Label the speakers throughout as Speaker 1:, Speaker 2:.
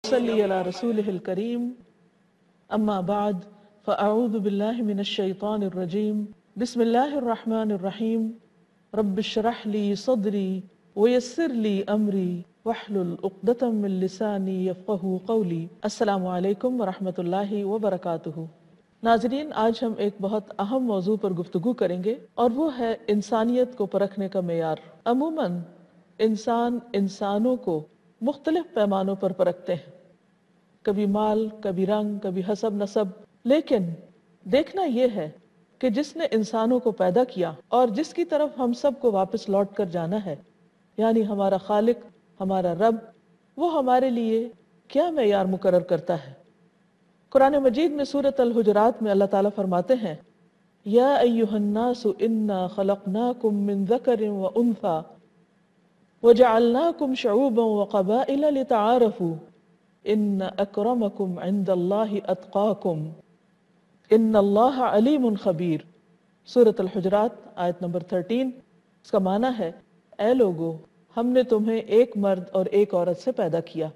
Speaker 1: صلی علی رسولہ الکریم اما بعد فاعوذ باللہ من الشیطان الرجیم بسم اللہ الرحمن الرحیم رب اشرح لی صدری ویسر لی امری واحلل عقدۃ من لسانی یفقہوا قولی۔ السلام علیکم ورحمۃ اللہ وبرکاتہ۔ ناظرین، آج ہم ایک بہت اہم موضوع پر گفتگو کریں گے اور وہ ہے انسانیت کو پرکھنے کا معیار۔ عموماً انسان انسانوں کو مختلف پیمانوں پر پرکھتے ہیں، کبھی مال، کبھی رنگ، کبھی حسب نسب، لیکن دیکھنا یہ ہے کہ جس نے انسانوں کو پیدا کیا اور جس کی طرف ہم سب کو واپس لوٹ کر جانا ہے، یعنی ہمارا خالق، ہمارا رب، وہ ہمارے لیے کیا معیار مقرر کرتا ہے۔ قرآن مجید میں سورۃ الحجرات میں اللہ تعالیٰ فرماتے ہیں، یا ایھا الناس انا خلقناکم من ذکر وانثی وجعلناکم شعوبا وقبائل لتعارفوا ان اکرمکم عند اللہ اتقاکم ان اللہ علیم خبیر۔ سورۃ الحجرات آیت نمبر 13۔ اس کا معنی ہے، اے لوگو، ہم نے تمہیں ایک مرد اور ایک عورت سے پیدا کیا،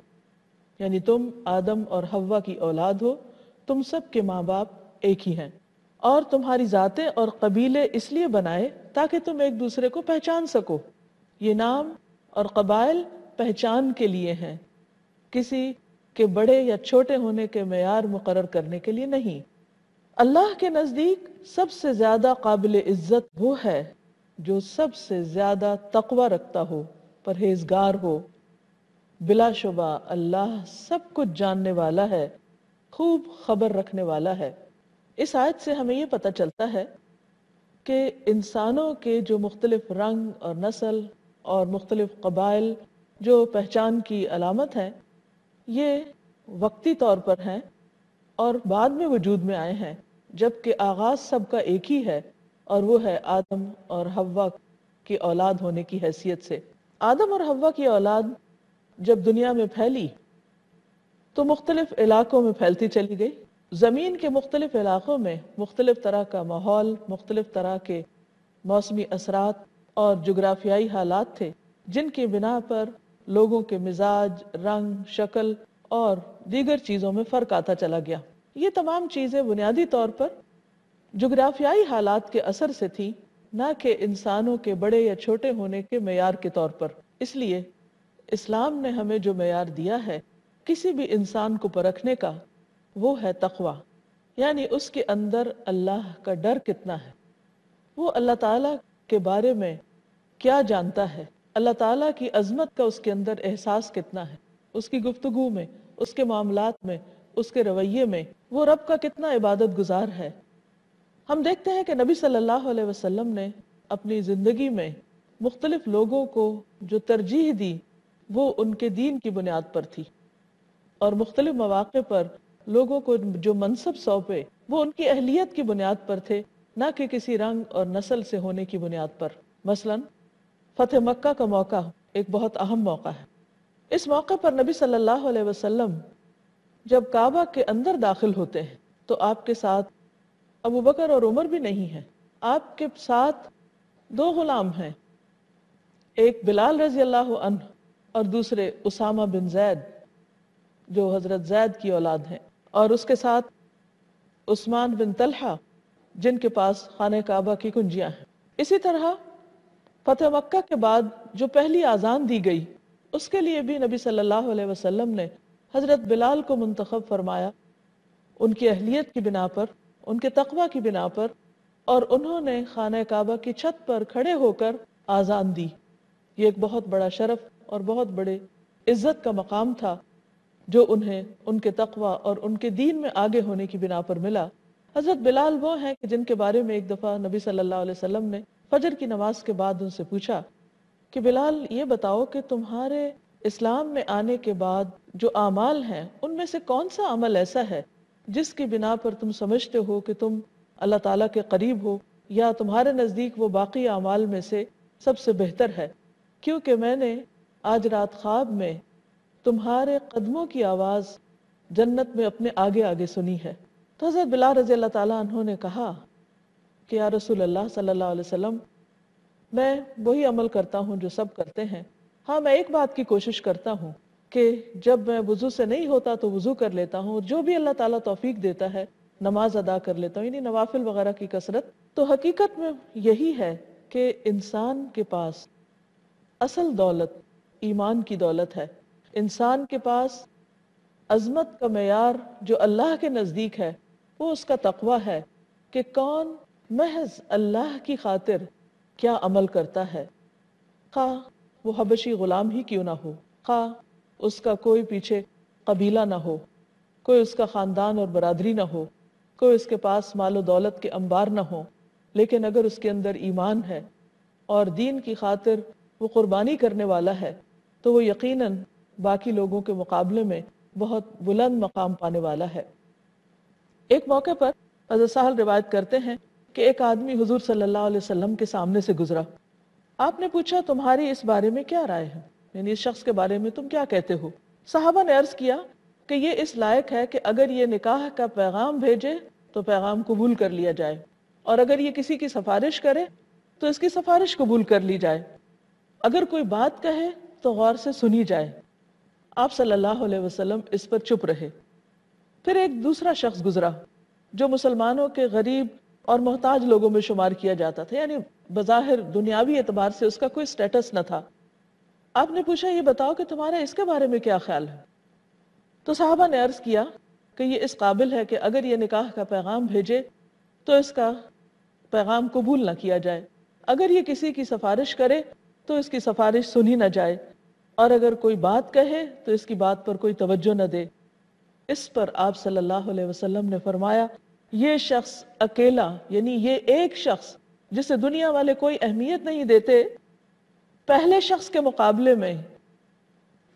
Speaker 1: یعنی تم آدم اور حوا کی اولاد ہو، تم سب کے ماں باپ ایک ہی ہیں، اور تمہاری ذاتیں اور قبیلے اس لیے بنائے تاکہ تم ایک دوسرے کو پہچان سکو۔ یہ نام اور قبائل پہچان کے لیے ہیں، کسی کے بڑے یا چھوٹے ہونے کے معیار مقرر کرنے کے لیے نہیں۔ اللہ کے نزدیک سب سے زیادہ قابل عزت وہ ہے جو سب سے زیادہ تقوی رکھتا ہو، پرہیزگار ہو۔ بلا شبہ اللہ سب کچھ جاننے والا ہے، خوب خبر رکھنے والا ہے۔ اس آیت سے ہمیں یہ پتہ چلتا ہے کہ انسانوں کے جو مختلف رنگ اور نسل اور مختلف قبائل جو پہچان کی علامت ہیں، یہ وقتی طور پر ہیں اور بعد میں وجود میں آئے ہیں، جبکہ آغاز سب کا ایک ہی ہے، اور وہ ہے آدم اور حوا کی اولاد ہونے کی حیثیت سے۔ آدم اور حوا کی اولاد جب دنیا میں پھیلی تو مختلف علاقوں میں پھیلتی چلی گئی۔ زمین کے مختلف علاقوں میں مختلف طرح کا ماحول، مختلف طرح کے موسمی اثرات اور جغرافیائی حالات تھے، جن کی بنا پر لوگوں کے مزاج، رنگ، شکل اور دیگر چیزوں میں فرق آتا چلا گیا۔ یہ تمام چیزیں بنیادی طور پر جغرافیائی حالات کے اثر سے تھی، نہ کہ انسانوں کے بڑے یا چھوٹے ہونے کے معیار کے طور پر۔ اس لیے اسلام نے ہمیں جو معیار دیا ہے کسی بھی انسان کو پرکھنے کا، وہ ہے تقوی، یعنی اس کے اندر اللہ کا ڈر کتنا ہے، وہ اللہ تعالیٰ کے بارے میں کیا جانتا ہے، اللہ تعالیٰ کی عظمت کا اس کے اندر احساس کتنا ہے، اس کی گفتگو میں، اس کے معاملات میں، اس کے رویے میں وہ رب کا کتنا عبادت گزار ہے۔ ہم دیکھتے ہیں کہ نبی صلی اللہ علیہ وسلم نے اپنی زندگی میں مختلف لوگوں کو جو ترجیح دی، وہ ان کے دین کی بنیاد پر تھی، اور مختلف مواقع پر لوگوں کو جو منصب سونپے وہ ان کی اہلیت کی بنیاد پر تھے، نہ کہ کسی رنگ اور نسل سے ہونے کی بنیاد پر۔ مثلا فتح مکہ کا موقع ایک بہت اہم موقع ہے۔ اس موقع پر نبی صلی اللہ علیہ وسلم جب کعبہ کے اندر داخل ہوتے ہیں تو آپ کے ساتھ ابو بکر اور عمر بھی نہیں ہیں، آپ کے ساتھ دو غلام ہیں، ایک بلال رضی اللہ عنہ اور دوسرے اسامہ بن زید جو حضرت زید کی اولاد ہیں، اور اس کے ساتھ عثمان بن طلحہ جن کے پاس خانہ کعبہ کی کنجیاں ہیں۔ اسی طرح فتح مکہ کے بعد جو پہلی اذان دی گئی، اس کے لیے بھی نبی صلی اللہ علیہ وسلم نے حضرت بلال کو منتخب فرمایا، ان کی اہلیت کی بنا پر، ان کے تقوی کی بنا پر، اور انہوں نے خانہ کعبہ کی چھت پر کھڑے ہو کر اذان دی۔ یہ ایک بہت بڑا شرف اور بہت بڑے عزت کا مقام تھا جو انہیں ان کے تقوی اور ان کے دین میں آگے ہونے کی بنا پر ملا۔ حضرت بلال وہ ہیں کہ جن کے بارے میں ایک دفعہ نبی صلی اللہ علیہ وسلم نے فجر کی نماز کے بعد ان سے پوچھا کہ بلال، یہ بتاؤ کہ تمہارے اسلام میں آنے کے بعد جو اعمال ہیں ان میں سے کون سا عمل ایسا ہے جس کی بنا پر تم سمجھتے ہو کہ تم اللہ تعالیٰ کے قریب ہو، یا تمہارے نزدیک وہ باقی اعمال میں سے سب سے بہتر ہے؟ کیونکہ میں نے آج رات خواب میں تمہارے قدموں کی آواز جنت میں اپنے آگے آگے سنی ہے۔ تو حضرت بلال رضی اللہ تعالیٰ عنہ نے کہا کہ یا رسول اللہ صلی اللہ علیہ وسلم، میں وہی عمل کرتا ہوں جو سب کرتے ہیں، ہاں میں ایک بات کی کوشش کرتا ہوں کہ جب میں وضو سے نہیں ہوتا تو وضو کر لیتا ہوں، اور جو بھی اللہ تعالیٰ توفیق دیتا ہے نماز ادا کر لیتا ہوں، یعنی نوافل وغیرہ کی کثرت. تو حقیقت میں یہی ہے کہ انسان کے پاس اصل دولت ایمان کی دولت ہے. انسان کے پاس عظمت کا معیار جو اللہ کے نزدیک ہے وہ اس کا تقوی ہے کہ کون محض اللہ کی خاطر کیا عمل کرتا ہے، خواہ وہ حبشی غلام ہی کیوں نہ ہو، خواہ اس کا کوئی پیچھے قبیلہ نہ ہو، کوئی اس کا خاندان اور برادری نہ ہو، کوئی اس کے پاس مال و دولت کے انبار نہ ہو، لیکن اگر اس کے اندر ایمان ہے اور دین کی خاطر وہ قربانی کرنے والا ہے تو وہ یقیناً باقی لوگوں کے مقابلے میں بہت بلند مقام پانے والا ہے. ایک موقع پر حضرت سہل روایت کرتے ہیں کہ ایک آدمی حضور صلی اللہ علیہ وسلم کے سامنے سے گزرا. آپ نے پوچھا تمہاری اس بارے میں کیا رائے ہے، یعنی اس شخص کے بارے میں تم کیا کہتے ہو؟ صحابہ نے عرض کیا کہ یہ اس لائق ہے کہ اگر یہ نکاح کا پیغام بھیجے تو پیغام قبول کر لیا جائے، اور اگر یہ کسی کی سفارش کرے تو اس کی سفارش قبول کر لی جائے، اگر کوئی بات کہے تو غور سے سنی جائے. آپ صلی اللہ علیہ وسلم اس پر چپ رہے. پھر ایک دوسرا شخص گزرا جو مسلمانوں کے غریب اور محتاج لوگوں میں شمار کیا جاتا تھا، یعنی بظاہر دنیاوی اعتبار سے اس کا کوئی سٹیٹس نہ تھا. آپ نے پوچھا یہ بتاؤ کہ تمہارا اس کے بارے میں کیا خیال ہے؟ تو صحابہ نے عرض کیا کہ یہ اس قابل ہے کہ اگر یہ نکاح کا پیغام بھیجے تو اس کا پیغام قبول نہ کیا جائے، اگر یہ کسی کی سفارش کرے تو اس کی سفارش سنی نہ جائے، اور اگر کوئی بات کہے تو اس کی بات پر کوئی توجہ نہ دے. اس پر آپ صلی اللہ علیہ وسلم نے فرمایا یہ شخص اکیلا، یعنی یہ ایک شخص جسے دنیا والے کوئی اہمیت نہیں دیتے، پہلے شخص کے مقابلے میں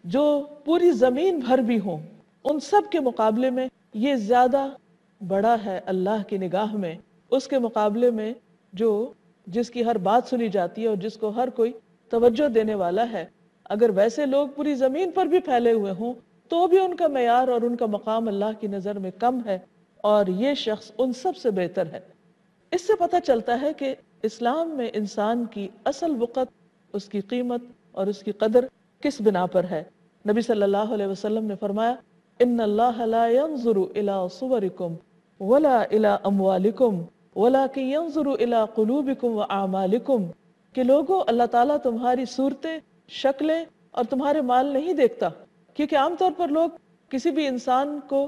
Speaker 1: جو پوری زمین بھر بھی ہوں ان سب کے مقابلے میں یہ زیادہ بڑا ہے اللہ کی نگاہ میں، اس کے مقابلے میں جس کی ہر بات سنی جاتی ہے اور جس کو ہر کوئی توجہ دینے والا ہے. اگر ویسے لوگ پوری زمین پر بھی پھیلے ہوئے ہوں تو بھی ان کا معیار اور ان کا مقام اللہ کی نظر میں کم ہے، اور یہ شخص ان سب سے بہتر ہے. اس سے پتہ چلتا ہے کہ اسلام میں انسان کی اصل وقت، اس کی قیمت اور اس کی قدر کس بنا پر ہے. نبی صلی اللہ علیہ وسلم نے فرمایا ان اللہ لا ينظر الى صورکم ولا الى اموالکم ولكن ينظر الى قلوبکم واعمالکم، کہ لوگوں اللہ تعالیٰ تمہاری صورتیں، شکلیں اور تمہارے مال نہیں دیکھتا، کیونکہ عام طور پر لوگ کسی بھی انسان کو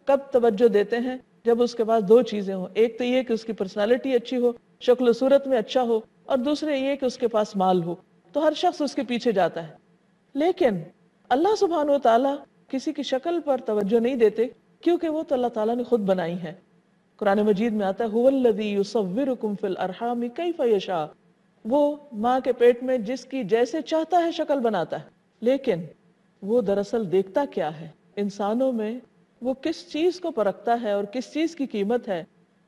Speaker 1: کب توجہ دیتے ہیں جب اس کے پاس دو چیزیں ہوں، ایک تو یہ کہ اس کی پرسنالٹی اچھی ہو، شکل و صورت میں اچھا ہو، اور دوسرے یہ کہ اس کے پاس مال ہو، تو ہر شخص اس کے پیچھے جاتا ہے. لیکن اللہ سبحانہ و تعالیٰ کسی کی شکل پر توجہ نہیں دیتے، کیونکہ وہ تو اللہ تعالیٰ نے خود بنائی ہے. قرآن مجید میں آتا ہے هو الذی یصورکم فی الارحام کیف یشاء، وہ ماں کے پیٹ میں جس کی جیسے چاہتا ہے شکل بناتا ہے. لیکن وہ دراصل دیکھتا کیا ہے؟ انسانوں میں وہ کس چیز کو پرکھتا ہے اور کس چیز کی قیمت ہے.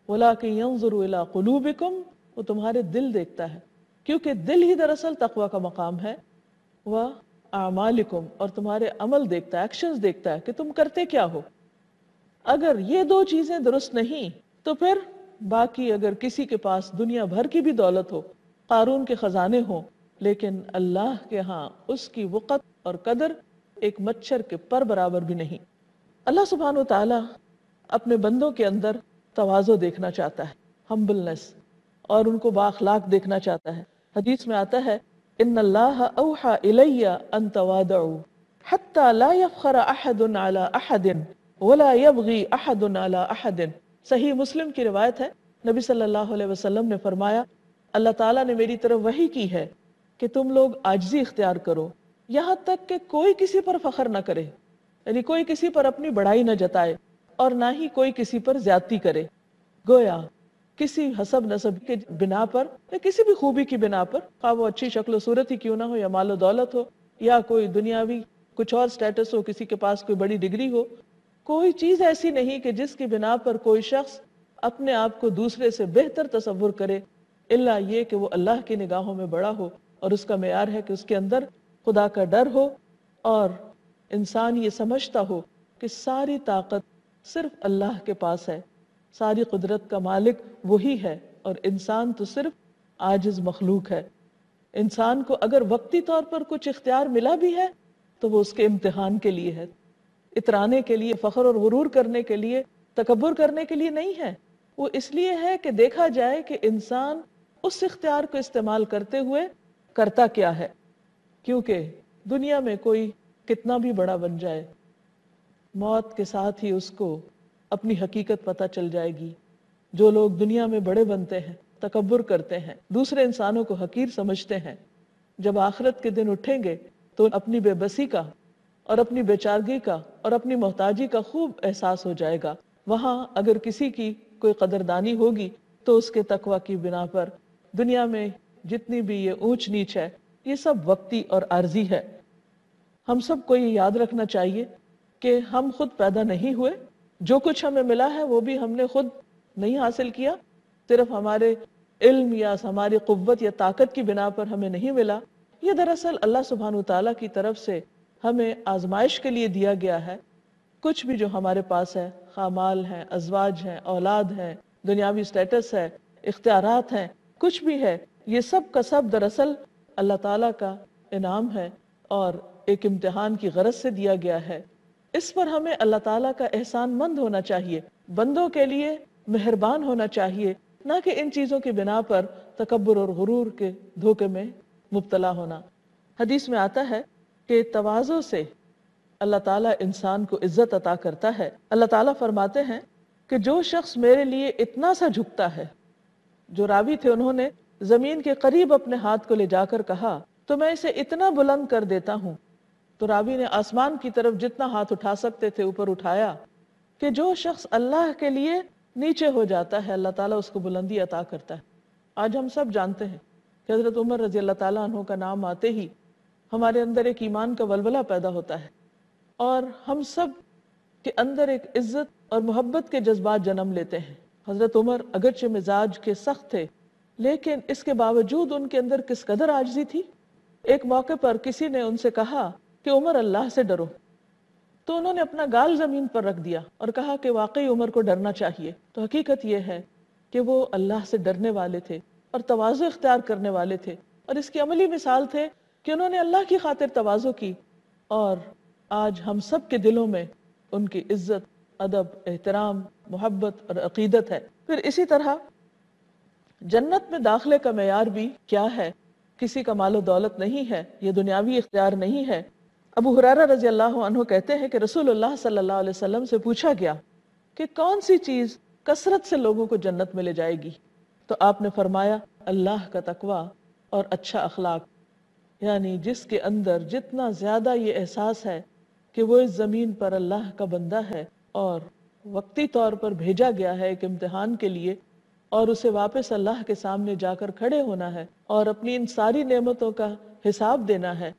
Speaker 1: وَلَٰكِن يَنظُرُ إِلَىٰ قُلُوبِكُمْ، وہ تمہارے دل دیکھتا ہے، کیونکہ دل ہی دراصل تقوی کا مقام ہے. وَأَعْمَالِكُمْ، اور تمہارے عمل دیکھتا ہے، ایکشنز دیکھتا ہے کہ تم کرتے کیا ہو. اگر یہ دو چیزیں درست نہیں تو پھر باقی اگر کسی کے پاس دنیا بھر کی بھی دولت ہو، قارون کے خزانے ہوں، لیکن اللہ کے ہاں اس کی وقت اور قدر ایک مچھر کے پر برابر بھی نہیں. اللہ سبحانہ و تعالیٰ اپنے بندوں کے اندر تواضع دیکھنا چاہتا ہے، ہمبلنس، اور ان کو بااخلاق دیکھنا چاہتا ہے. حدیث میں آتا ہے ان اللہ اوحى الی ان تواضعوا حتى لا يفخر احد على احد ولا يبغي احد على احد. صحیح مسلم کی روایت ہے، نبی صلی اللہ علیہ وسلم نے فرمایا اللہ تعالیٰ نے میری طرف وحی کی ہے کہ تم لوگ عاجزی اختیار کرو یہاں تک کہ کوئی کسی پر فخر نہ کرے، یعنی کوئی کسی پر اپنی بڑائی نہ جتائے اور نہ ہی کوئی کسی پر زیادتی کرے. گویا کسی حسب نسب کے بنا پر یا کسی بھی خوبی کی بنا پر، خواہ وہ اچھی شکل و صورت ہی کیوں نہ ہو یا مال و دولت ہو یا کوئی دنیاوی کچھ اور سٹیٹس ہو، کسی کے پاس کوئی بڑی ڈگری ہو، کوئی چیز ایسی نہیں کہ جس کی بنا پر کوئی شخص اپنے آپ کو دوسرے سے بہتر تصور کرے، الا یہ کہ وہ اللہ کی نگاہوں میں بڑا ہو، اور اس کا معیار ہے کہ اس کے اندر خدا کا ڈر ہو اور انسان یہ سمجھتا ہو کہ ساری طاقت صرف اللہ کے پاس ہے، ساری قدرت کا مالک وہی ہے اور انسان تو صرف عاجز مخلوق ہے. انسان کو اگر وقتی طور پر کچھ اختیار ملا بھی ہے تو وہ اس کے امتحان کے لیے ہے، اترانے کے لیے، فخر اور غرور کرنے کے لیے، تکبر کرنے کے لیے نہیں ہے۔ وہ اس لیے ہے کہ دیکھا جائے کہ انسان اس اختیار کو استعمال کرتے ہوئے کرتا کیا ہے، کیونکہ دنیا میں کوئی کتنا بھی بڑا بن جائے، موت کے ساتھ ہی اس کو اپنی حقیقت پتہ چل جائے گی۔ جو لوگ دنیا میں بڑے بنتے ہیں، تکبر کرتے ہیں، دوسرے انسانوں کو حقیر سمجھتے ہیں، جب آخرت کے دن اٹھیں گے تو اپنی بے بسی کا اور اپنی بیچارگی کا اور اپنی محتاجی کا خوب احساس ہو جائے گا۔ وہاں اگر کسی کی کوئی قدردانی ہوگی تو اس کے تقوی کی بنا پر دنیا میں جتنی بھی یہ اونچ نیچ ہے یہ سب وقتی اور عارضی ہے۔ ہم سب کو یہ یاد رکھنا چاہیے کہ ہم خود پیدا نہیں ہوئے، جو کچھ ہمیں ملا ہے وہ بھی ہم نے خود نہیں حاصل کیا، صرف ہمارے علم یا ہماری قوت یا طاقت کی بنا پر ہمیں نہیں ملا۔ یہ دراصل اللہ سبحانہ وتعالیٰ کی طرف سے ہمیں آزمائش کے لیے دیا گیا ہے۔ کچھ بھی جو ہمارے پاس ہے، خواہ مال ہے، ازواج ہیں، اولاد ہے، دنیاوی سٹیٹس ہے، اختیارات ہیں، کچھ بھی ہے، یہ سب کا سب دراصل اللہ تعالیٰ کا انعام ہے اور ایک امتحان کی غرض سے دیا گیا ہے۔ اس پر ہمیں اللہ تعالیٰ کا احسان مند ہونا چاہیے، بندوں کے لیے مہربان ہونا چاہیے، نہ کہ ان چیزوں کی بنا پر تکبر اور غرور کے دھوکے میں مبتلا ہونا۔ حدیث میں آتا ہے کہ تواضع سے اللہ تعالیٰ انسان کو عزت عطا کرتا ہے۔ اللہ تعالیٰ فرماتے ہیں کہ جو شخص میرے لیے اتنا سا جھکتا ہے، جو راوی تھے انہوں نے زمین کے قریب اپنے ہاتھ کو لے جا کر کہا تو میں اسے اتنا بلند کر دیتا ہوں، تو راوی نے آسمان کی طرف جتنا ہاتھ اٹھا سکتے تھے اوپر اٹھایا، کہ جو شخص اللہ کے لیے نیچے ہو جاتا ہے اللہ تعالیٰ اس کو بلندی عطا کرتا ہے۔ آج ہم سب جانتے ہیں کہ حضرت عمر رضی اللہ تعالیٰ عنہ کا نام آتے ہی ہمارے اندر ایک ایمان کا ولولہ پیدا ہوتا ہے، اور ہم سب کے اندر ایک عزت اور محبت کے جذبات جنم لیتے ہیں۔ حضرت عمر اگرچہ مزاج کے سخت تھے، لیکن اس کے باوجود ان کے اندر کس قدر عاجزی تھی۔ ایک موقع پر کسی نے ان سے کہا کہ عمر اللہ سے ڈرو، تو انہوں نے اپنا گال زمین پر رکھ دیا اور کہا کہ واقعی عمر کو ڈرنا چاہیے۔ تو حقیقت یہ ہے کہ وہ اللہ سے ڈرنے والے تھے اور تواضع اختیار کرنے والے تھے، اور اس کی عملی مثال تھے کہ انہوں نے اللہ کی خاطر تواضع کی، اور آج ہم سب کے دلوں میں ان کی عزت، ادب، احترام، محبت اور عقیدت ہے۔ پھر اسی طرح جنت میں داخلے کا معیار بھی کیا ہے؟ کسی کا مال و دولت نہیں ہے، یہ دنیاوی اختیار نہیں ہے۔ ابو ہریرہ رضی اللہ عنہ کہتے ہیں کہ رسول اللہ صلی اللہ علیہ وسلم سے پوچھا گیا کہ کون سی چیز کثرت سے لوگوں کو جنت میں لے جائے گی؟ تو آپ نے فرمایا اللہ کا تقوی اور اچھا اخلاق، یعنی جس کے اندر جتنا زیادہ یہ احساس ہے کہ وہ اس زمین پر اللہ کا بندہ ہے اور وقتی طور پر بھیجا گیا ہے ایک امتحان کے لیے، اور اسے واپس اللہ کے سامنے جا کر کھڑے ہونا ہے اور اپنی ان ساری نعمتوں کا حساب دینا ہے،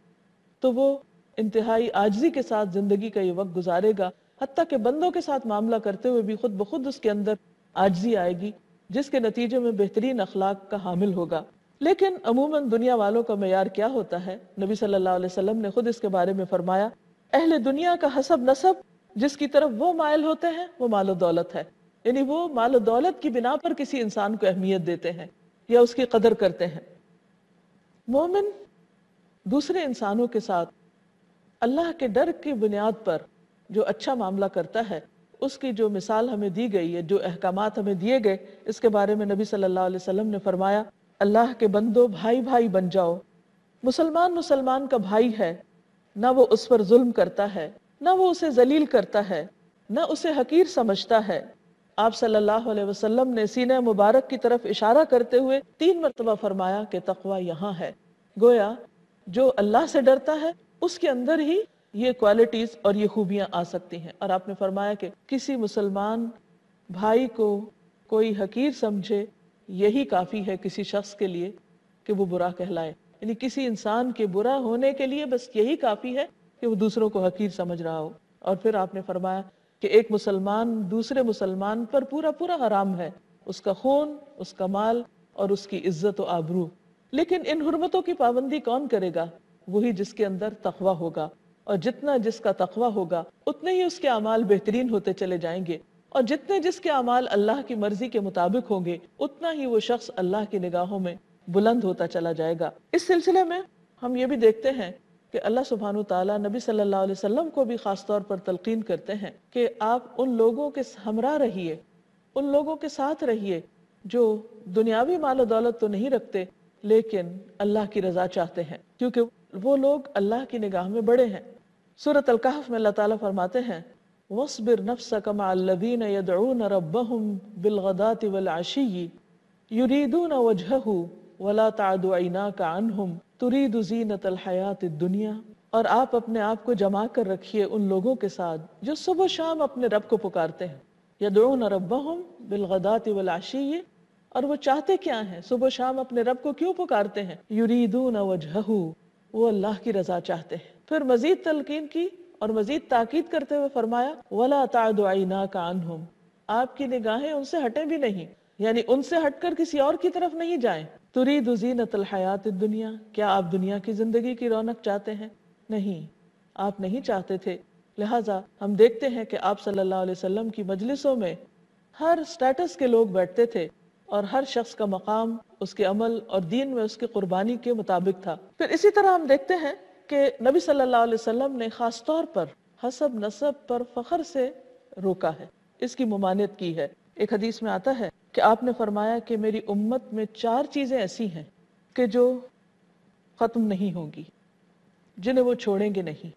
Speaker 1: تو وہ انتہائی عاجزی کے ساتھ زندگی کا یہ وقت گزارے گا، حتیٰ کہ بندوں کے ساتھ معاملہ کرتے ہوئے بھی خود بخود اس کے اندر عاجزی آئے گی، جس کے نتیجے میں بہترین اخلاق کا حامل ہوگا۔ لیکن عموماً دنیا والوں کا معیار کیا ہوتا ہے؟ نبی صلی اللہ علیہ وسلم نے خود اس کے بارے میں فرمایا، اہل دنیا کا حسب نسب جس کی طرف وہ مائل ہوتے ہیں وہ مال و دولت ہے، یعنی وہ مال و دولت کی بنا پر کسی انسان کو اہمیت دیتے ہیں یا اس کی قدر کرتے ہیں۔ مومن دوسرے انسانوں کے ساتھ اللہ کے ڈر کی بنیاد پر جو اچھا معاملہ کرتا ہے، اس کی جو مثال ہمیں دی گئی ہے، جو احکامات ہمیں دیے گئے، اس کے بارے میں نبی صلی اللہ علیہ وسلم نے فرمایا، اللہ کے بندو بھائی بھائی بن جاؤ۔ مسلمان مسلمان کا بھائی ہے، نہ وہ اس پر ظلم کرتا ہے، نہ وہ اسے ذلیل کرتا ہے، نہ اسے حقیر سمجھتا ہے۔ آپ صلی اللہ علیہ وسلم نے سینہ مبارک کی طرف اشارہ کرتے ہوئے 3 مرتبہ فرمایا کہ تقوی یہاں ہے۔ گویا جو اللہ سے ڈرتا ہے اس کے اندر ہی یہ کوالٹیز اور یہ خوبیاں آ سکتی ہیں۔ اور آپ نے فرمایا کہ کسی مسلمان بھائی کو کوئی حقیر سمجھے، یہی کافی ہے کسی شخص کے لیے کہ وہ برا کہلائے، یعنی کسی انسان کے برا ہونے کے لیے بس یہی کافی ہے کہ وہ دوسروں کو حقیر سمجھ رہا ہو۔ اور پھر آپ نے فرمایا کہ ایک مسلمان دوسرے مسلمان پر پورا پورا حرام ہے، اس کا خون، اس کا مال اور اس کی عزت و آبرو۔ لیکن ان حرمتوں کی پابندی کون کرے گا؟ وہی جس کے اندر تقوی ہوگا، اور جتنا جس کا تقوی ہوگا اتنے ہی اس کے اعمال بہترین ہوتے چلے جائیں گے، اور جتنے جس کے اعمال اللہ کی مرضی کے مطابق ہوں گے اتنا ہی وہ شخص اللہ کی نگاہوں میں بلند ہوتا چلا جائے گا۔ اس سلسلے میں ہم یہ بھی دیکھتے ہیں کہ اللہ سبحانہ وتعالیٰ نبی صلی اللہ علیہ وسلم کو بھی خاص طور پر تلقین کرتے ہیں کہ آپ ان لوگوں کے ہمراہ رہیے، ان لوگوں کے ساتھ رہیے جو دنیاوی مال و دولت تو نہیں رکھتے لیکن اللہ کی رضا چاہتے ہیں، کیونکہ وہ لوگ اللہ کی نگاہ میں بڑے ہیں۔ سورۃ الکہف میں اللہ تعالیٰ فرماتے ہیں وَاصْبِرْ نَفْسَكَ مَعَ الَّذِينَ يَدْعُونَ رَبَّهُمْ بِالْغَدَاةِ وَالْعَشِيِّ يُرِيدُونَ وَجْهَهُ وَلَا تَعْدُ عَيْنَاكَ عَنْهُمْ تُرِيدُ زِينَةَ الْحَيَاةِ الدُّنْيَا، اور آپ اپنے آپ کو جمع کر رکھیے ان لوگوں کے ساتھ جو صبح شام اپنے رب کو پکارتے ہیں، يَدْعُونَ رَبَّهُمْ بِالْغَدَاةِ وَالْعَشِيِّ، اور وہ چاہتے کیا ہیں، صبح شام اپنے رب کو کیوں پکارتے ہیں، يُرِيدُونَ وَجْهَهُ، وہ اللہ کی رضا چاہتے ہیں۔ پھر مزید تلقین کی اور مزید تاکید کرتے ہوئے فرمایا وَلَا تَعْدُ عَيْنَاكَ عَنْهُمْ، آپ کی نگاہیں ان سے ہٹیں بھی نہیں، یعنی ان سے ہٹ کر کسی اور کی طرف نہیں جائیں۔ تُرِيدُ زِينَةَ الْحَيَاةِ الدُّنْيَا، کیا آپ دنیا کی زندگی کی رونق چاہتے ہیں؟ نہیں، آپ نہیں چاہتے تھے۔ لہٰذا ہم دیکھتے ہیں کہ آپ صلی اللہ علیہ وسلم کی مجلسوں میں ہر سٹیٹس کے لوگ بیٹھتے تھے اور ہر شخص کا مقام اس کے عمل اور دین میں اس کی قربانی کے مطابق تھا۔ پھر اسی طرح ہم دیکھتے ہیں کہ نبی صلی اللہ علیہ وسلم نے خاص طور پر حسب نسب پر فخر سے روکا ہے، اس کی ممانعت کی ہے۔ ایک حدیث میں آتا ہے کہ آپ نے فرمایا کہ میری امت میں 4 چیزیں ایسی ہیں کہ جو ختم نہیں ہوں گی، جنہیں وہ چھوڑیں گے نہیں،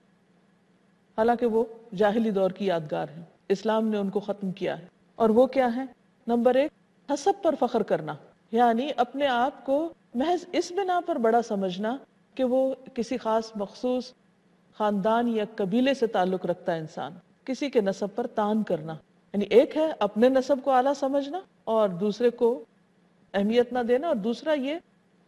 Speaker 1: حالانکہ وہ جاہلی دور کی یادگار ہیں، اسلام نے ان کو ختم کیا ہے۔ اور وہ کیا ہیں؟ نمبر 1، حسب پر فخر کرنا، یعنی اپنے آپ کو محض اس بنا پر بڑا سمجھنا کہ وہ کسی خاص مخصوص خاندان یا قبیلے سے تعلق رکھتا ہے انسان، کسی کے نسب پر تان کرنا، یعنی ایک ہے اپنے نسب کو اعلیٰ سمجھنا اور دوسرے کو اہمیت نہ دینا، اور دوسرا یہ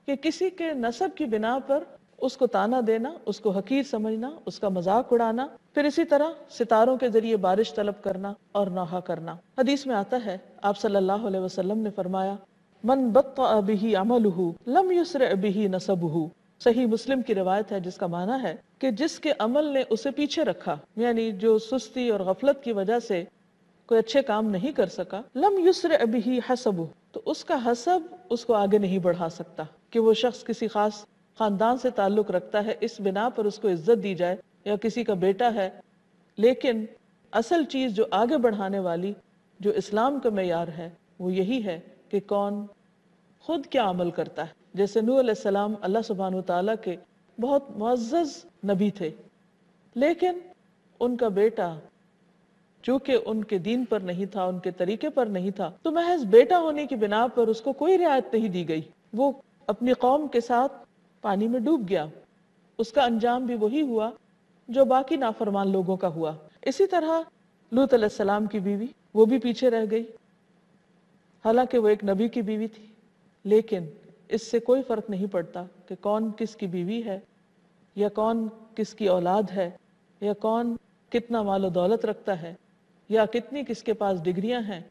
Speaker 1: کہ کسی کے نسب کی بنا پر اس کو تانا دینا، اس کو حقیر سمجھنا، اس کا مذاق اڑانا، پھر اسی طرح ستاروں کے ذریعے بارش طلب کرنا اور نوحہ کرنا۔ حدیث میں آتا ہے آپ صلی اللہ علیہ وسلم نے فرمایا من بطأ به عمله لم يسرع به نسبه، صحیح مسلم کی روایت ہے جس کا معنی ہے کہ جس کے عمل نے اسے پیچھے رکھا، یعنی جو سستی اور غفلت کی وجہ سے کوئی اچھے کام نہیں کر سکا، لم یسرع به حسبه، تو اس کا حسب اس کو آگے نہیں بڑھا سکتا کہ وہ شخص کسی خاص خاندان سے تعلق رکھتا ہے، اس بنا پر اس کو عزت دی جائے، یا کسی کا بیٹا ہے۔ لیکن اصل چیز جو آگے بڑھانے والی، جو اسلام کا معیار ہے، وہ یہی ہے کہ کون خود کیا عمل کرتا ہے۔ جیسے نوح علیہ السلام اللہ سبحانہ وتعالیٰ کے بہت معزز نبی تھے، لیکن ان کا بیٹا چونکہ ان کے دین پر نہیں تھا، ان کے طریقے پر نہیں تھا، تو محض بیٹا ہونے کی بنا پر اس کو کوئی رعایت نہیں دی گئی، وہ اپنی قوم کے ساتھ پانی میں ڈوب گیا۔ اس کا انجام بھی وہی ہوا جو باقی نافرمان لوگوں کا ہوا۔ اسی طرح لوط علیہ السلام کی بیوی، وہ بھی پیچھے رہ گئی، حالانکہ وہ ایک نبی کی بیوی تھی، لیکن اس سے کوئی فرق نہیں پڑتا کہ کون کس کی بیوی ہے، یا کون کس کی اولاد ہے، یا کون کتنا مال و دولت رکھتا ہے، یا کتنی کس کے پاس ڈگریاں ہیں،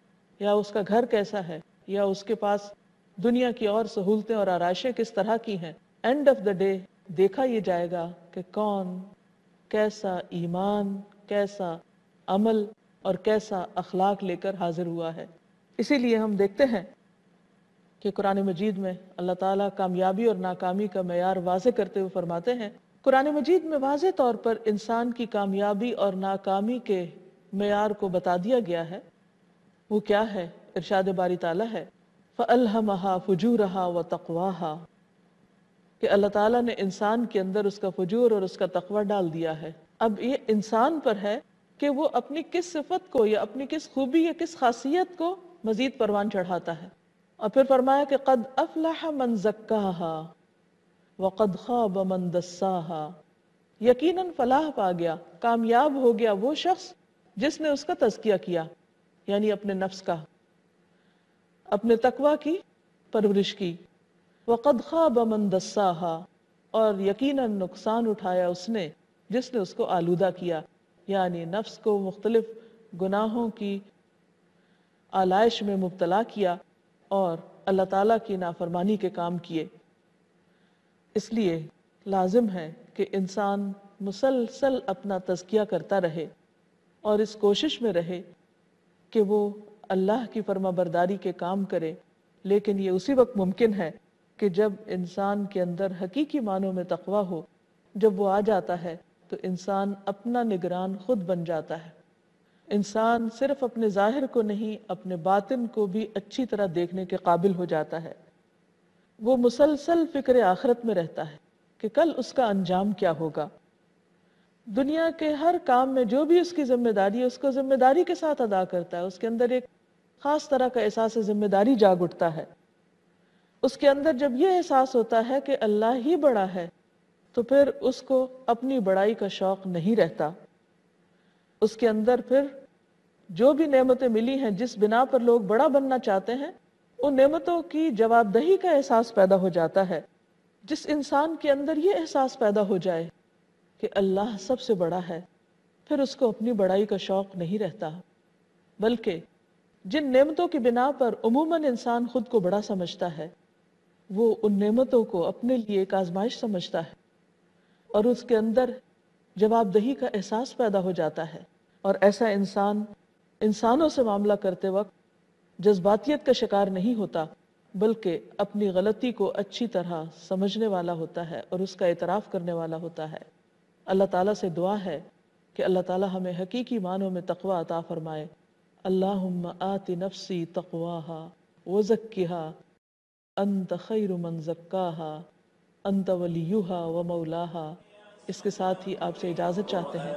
Speaker 1: یا اس کا گھر کیسا ہے، یا اس کے پاس دنیا کی اور سہولتیں اور آرائشیں کس طرح کی ہیں۔ اینڈ آف دا ڈے دیکھا یہ جائے گا کہ کون کیسا ایمان، کیسا عمل اور کیسا اخلاق لے کر حاضر ہوا ہے۔ اسی لیے ہم دیکھتے ہیں کہ قرآن مجید میں اللہ تعالیٰ کامیابی اور ناکامی کا معیار واضح کرتے ہوئے فرماتے ہیں، قرآن مجید میں واضح طور پر انسان کی کامیابی اور ناکامی کے معیار کو بتا دیا گیا ہے۔ وہ کیا ہے؟ ارشاد باری تعالیٰ ہے فَأَلْهَمَهَا فُجُورَهَا وَتَقْوَاهَا، کہ اللہ تعالیٰ نے انسان کے اندر اس کا فجور اور اس کا تقوی ڈال دیا ہے۔ اب یہ انسان پر ہے کہ وہ اپنی کس صفت کو یا اپنی کس خوبی یا کس خاصیت کو مزید پروان چڑھاتا ہے۔ اور پھر فرمایا کہ قد افلح من زکاها وقد خاب من دساها، یقیناً فلاح پا گیا، کامیاب ہو گیا وہ شخص جس نے اس کا تزکیہ کیا، یعنی اپنے نفس کا، اپنے تقوی کی پرورش کی۔ وقد خاب من دساها، اور یقیناً نقصان اٹھایا اس نے جس نے اس کو آلودہ کیا، یعنی نفس کو مختلف گناہوں کی آلائش میں مبتلا کیا اور اللہ تعالیٰ کی نافرمانی کے کام کیے۔ اس لیے لازم ہے کہ انسان مسلسل اپنا تزکیہ کرتا رہے اور اس کوشش میں رہے کہ وہ اللہ کی فرما برداری کے کام کرے، لیکن یہ اسی وقت ممکن ہے کہ جب انسان کے اندر حقیقی معنوں میں تقوی ہو، جب وہ آ جاتا ہے تو انسان اپنا نگران خود بن جاتا ہے. انسان صرف اپنے ظاہر کو نہیں اپنے باطن کو بھی اچھی طرح دیکھنے کے قابل ہو جاتا ہے. وہ مسلسل فکر آخرت میں رہتا ہے کہ کل اس کا انجام کیا ہوگا. دنیا کے ہر کام میں جو بھی اس کی ذمہ داری ہے اس کو ذمہ داری کے ساتھ ادا کرتا ہے. اس کے اندر ایک خاص طرح کا احساس ذمہ داری جاگ اٹھتا ہے. اس کے اندر جب یہ احساس ہوتا ہے کہ اللہ ہی بڑا ہے تو پھر اس کو اپنی بڑائی کا شوق نہیں رہتا. اس کے اندر پھر جو بھی نعمتیں ملی ہیں جس بنا پر لوگ بڑا بننا چاہتے ہیں ان نعمتوں کی جواب دہی کا احساس پیدا ہو جاتا ہے. جس انسان کے اندر یہ احساس پیدا ہو جائے کہ اللہ سب سے بڑا ہے پھر اس کو اپنی بڑائی کا شوق نہیں رہتا، بلکہ جن نعمتوں کی بنا پر عموماً انسان خود کو بڑا سمجھتا ہے وہ ان نعمتوں کو اپنے لیے ایک آزمائش سمجھتا ہے اور اس کے اندر جواب دہی کا احساس پیدا ہو جاتا ہے. اور ایسا انسان انسانوں سے معاملہ کرتے وقت جذباتیت کا شکار نہیں ہوتا بلکہ اپنی غلطی کو اچھی طرح سمجھنے والا ہوتا ہے اور اس کا اعتراف کرنے والا ہوتا ہے. اللہ تعالیٰ سے دعا ہے کہ اللہ تعالیٰ ہمیں حقیقی معنوں میں تقوی عطا فرمائے. اللہم آت نفسی تقواہا وزکھا انت خیر من زکاہا انت ولیہا و مولاہا. اس کے ساتھ ہی آپ سے اجازت چاہتے ہیں.